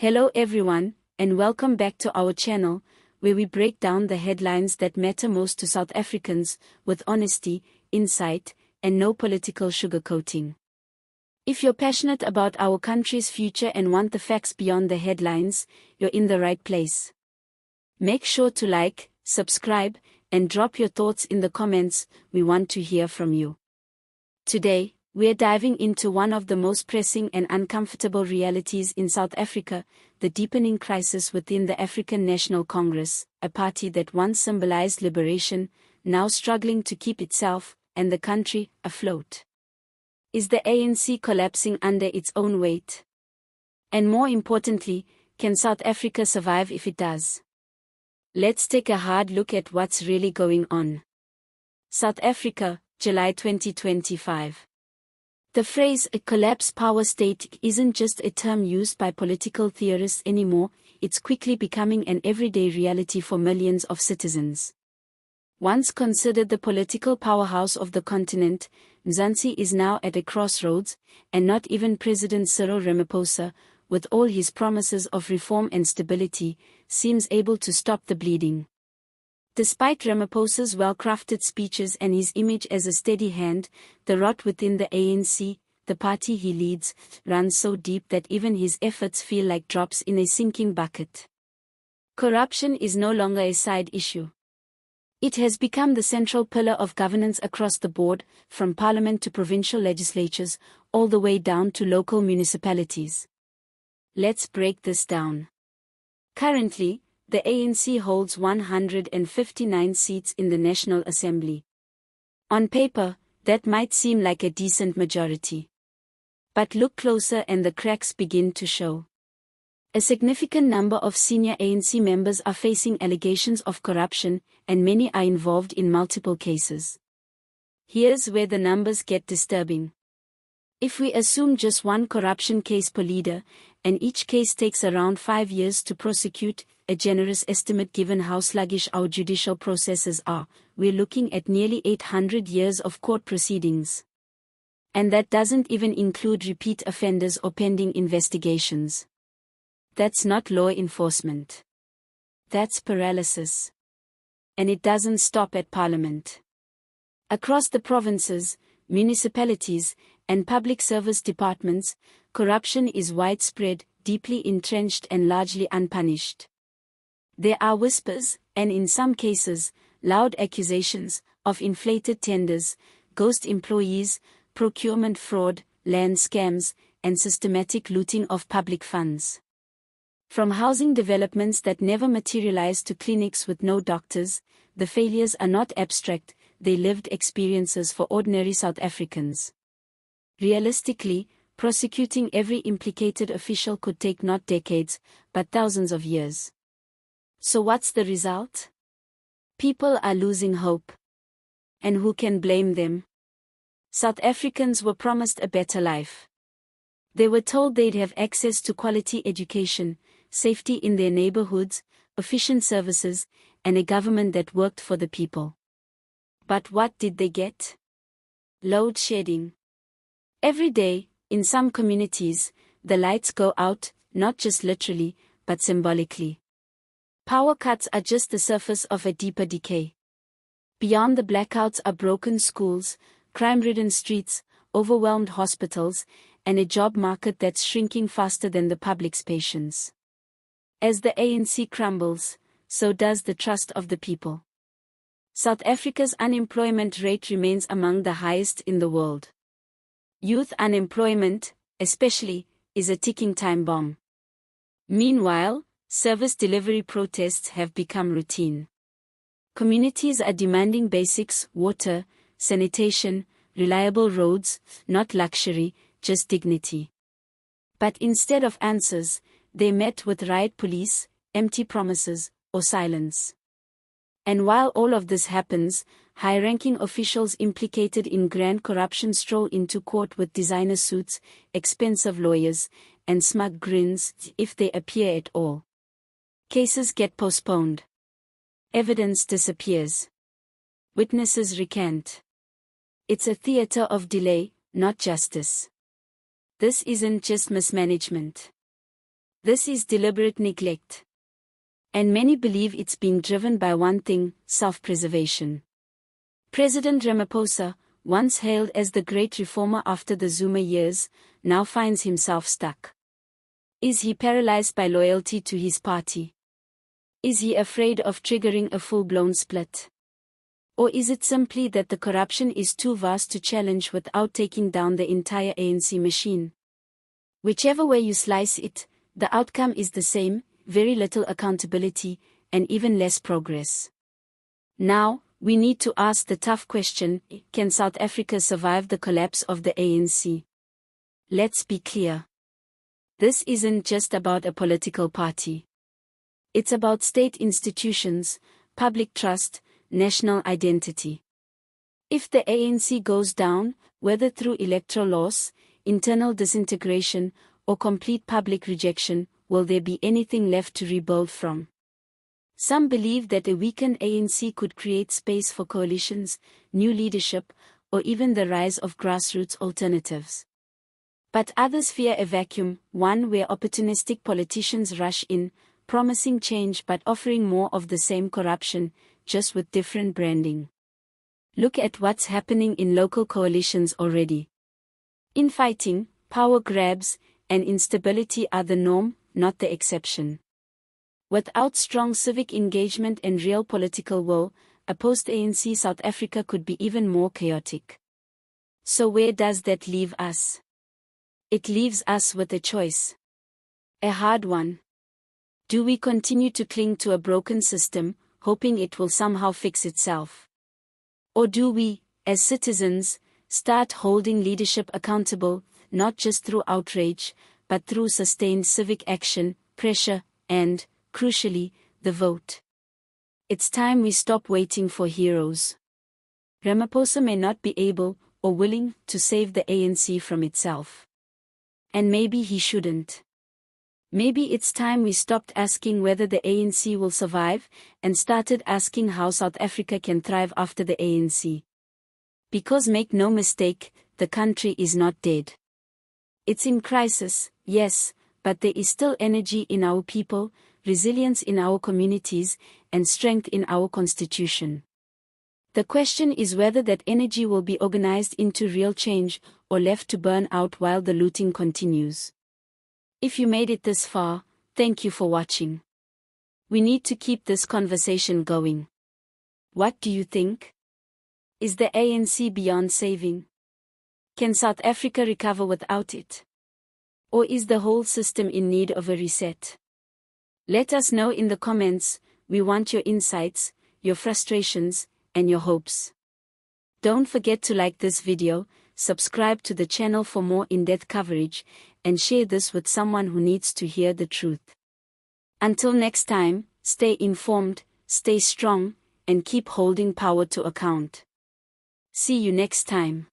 Hello everyone, and welcome back to our channel, where we break down the headlines that matter most to South Africans, with honesty, insight, and no political sugarcoating. If you're passionate about our country's future and want the facts beyond the headlines, you're in the right place. Make sure to like, subscribe, and drop your thoughts in the comments. We want to hear from you. Today, we're diving into one of the most pressing and uncomfortable realities in South Africa, the deepening crisis within the African National Congress, a party that once symbolized liberation, now struggling to keep itself and the country afloat. Is the ANC collapsing under its own weight? And more importantly, can South Africa survive if it does? Let's take a hard look at what's really going on. South Africa, July 2025. The phrase "a collapsed power state" isn't just a term used by political theorists anymore, it's quickly becoming an everyday reality for millions of citizens. Once considered the political powerhouse of the continent, Mzansi is now at a crossroads, and not even President Cyril Ramaphosa, with all his promises of reform and stability, seems able to stop the bleeding. Despite Ramaphosa's well-crafted speeches and his image as a steady hand, the rot within the ANC, the party he leads, runs so deep that even his efforts feel like drops in a sinking bucket. Corruption is no longer a side issue. It has become the central pillar of governance across the board, from parliament to provincial legislatures, all the way down to local municipalities. Let's break this down. Currently, the ANC holds 159 seats in the National Assembly. On paper, that might seem like a decent majority. But look closer and the cracks begin to show. A significant number of senior ANC members are facing allegations of corruption, and many are involved in multiple cases. Here's where the numbers get disturbing. If we assume just one corruption case per leader, and each case takes around 5 years to prosecute, a generous estimate given how sluggish our judicial processes are, we're looking at nearly 800 years of court proceedings. And that doesn't even include repeat offenders or pending investigations. That's not law enforcement. That's paralysis. And it doesn't stop at Parliament. Across the provinces, municipalities, and public service departments, corruption is widespread, deeply entrenched and largely unpunished. There are whispers, and in some cases, loud accusations, of inflated tenders, ghost employees, procurement fraud, land scams, and systematic looting of public funds. From housing developments that never materialize to clinics with no doctors, the failures are not abstract, they're lived experiences for ordinary South Africans. Realistically, prosecuting every implicated official could take not decades, but thousands of years. So what's the result? People are losing hope. And who can blame them? South Africans were promised a better life. They were told they'd have access to quality education, safety in their neighborhoods, efficient services, and a government that worked for the people. But what did they get? Load shedding. Every day, in some communities, the lights go out, not just literally, but symbolically. Power cuts are just the surface of a deeper decay. Beyond the blackouts are broken schools, crime-ridden streets, overwhelmed hospitals, and a job market that's shrinking faster than the public's patience. As the ANC crumbles, so does the trust of the people. South Africa's unemployment rate remains among the highest in the world. Youth unemployment, especially, is a ticking time bomb. Meanwhile, service delivery protests have become routine. Communities are demanding basics: water, sanitation, reliable roads, not luxury, just dignity. But instead of answers, they met with riot police, empty promises, or silence. And while all of this happens, high-ranking officials implicated in grand corruption stroll into court with designer suits, expensive lawyers, and smug grins, if they appear at all. Cases get postponed. Evidence disappears. Witnesses recant. It's a theater of delay, not justice. This isn't just mismanagement. This is deliberate neglect. And many believe it's being driven by one thing: self-preservation. President Ramaphosa, once hailed as the great reformer after the Zuma years, now finds himself stuck. Is he paralyzed by loyalty to his party? Is he afraid of triggering a full-blown split? Or is it simply that the corruption is too vast to challenge without taking down the entire ANC machine? Whichever way you slice it, the outcome is the same: very little accountability, and even less progress. Now, we need to ask the tough question: can South Africa survive the collapse of the ANC? Let's be clear. This isn't just about a political party. It's about state institutions, public trust, national identity. If the ANC goes down, whether through electoral loss, internal disintegration, or complete public rejection, will there be anything left to rebuild from? Some believe that a weakened ANC could create space for coalitions, new leadership, or even the rise of grassroots alternatives. But others fear a vacuum, one where opportunistic politicians rush in, promising change but offering more of the same corruption, just with different branding. Look at what's happening in local coalitions already. Infighting, power grabs, and instability are the norm, not the exception. Without strong civic engagement and real political will, a post-ANC South Africa could be even more chaotic. So where does that leave us? It leaves us with a choice. A hard one. Do we continue to cling to a broken system, hoping it will somehow fix itself? Or do we, as citizens, start holding leadership accountable, not just through outrage, but through sustained civic action, pressure, and, crucially, the vote? It's time we stop waiting for heroes. Ramaphosa may not be able, or willing, to save the ANC from itself. And maybe he shouldn't. Maybe it's time we stopped asking whether the ANC will survive, and started asking how South Africa can thrive after the ANC. Because make no mistake, the country is not dead. It's in crisis, yes, but there is still energy in our people, resilience in our communities, and strength in our constitution. The question is whether that energy will be organized into real change, or left to burn out while the looting continues. If you made it this far, thank you for watching. We need to keep this conversation going. What do you think? Is the ANC beyond saving? Can South Africa recover without it? Or is the whole system in need of a reset? Let us know in the comments. We want your insights, your frustrations, and your hopes. Don't forget to like this video, subscribe to the channel for more in-depth coverage, and share this with someone who needs to hear the truth. Until next time, stay informed, stay strong, and keep holding power to account. See you next time.